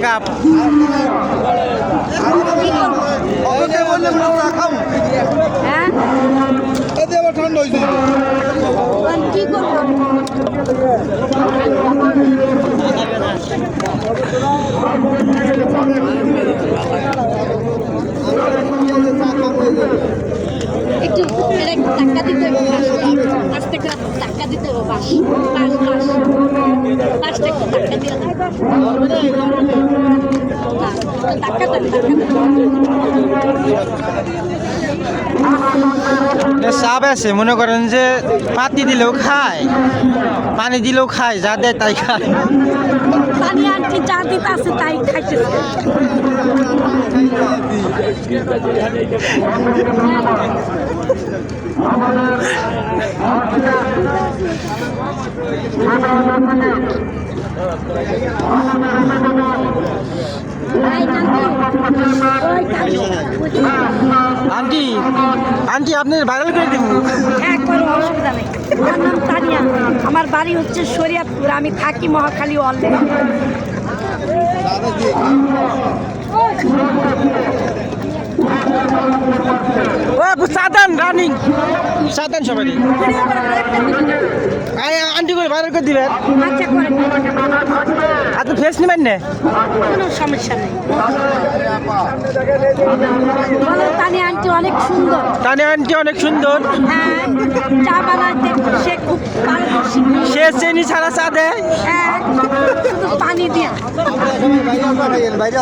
cup হ্যাঁ ঠান্ডা হয়েছে কি করবো একটু ধাক্কা দিতে হবে আস্তে করে ধাক্কা দিতে হবে বাস বাস বাস বাসটা একটু ধাক্কা দিয়ে ধাক্কা চাপ আছে মনে করেন যে পাতি দিলেও খায় পানি দিলেও খায় যা দেয় তাই খায় পানি আনছি যা দিতে আছে তাই খাইতেছে আন্টি আন্টি আপনি ভাইরাল করে দিব হ্যাঁ কোনো অসুবিধা নেই আমার নাম তানিয়া আমার বাড়ি হচ্ছে শরিয়াতপুর আমি থাকি মহাখালী অলরে ও সাধারণ রানিং সাধারণ সবাই আন্টি করে ভাইরাল করে দিবেন আচ্ছা করে আর তো ফেস নিবেন না কোনো সমস্যা নেই বলো তানিয়া আন্টি অনেক সুন্দর তানিয়া আন্টি অনেক সুন্দর হ্যাঁ চা বানাতে সে খুব পারদর্শী সে চেনি ছাড়া চা দেয় হ্যাঁ শুধু পানি দিয়া বাইরে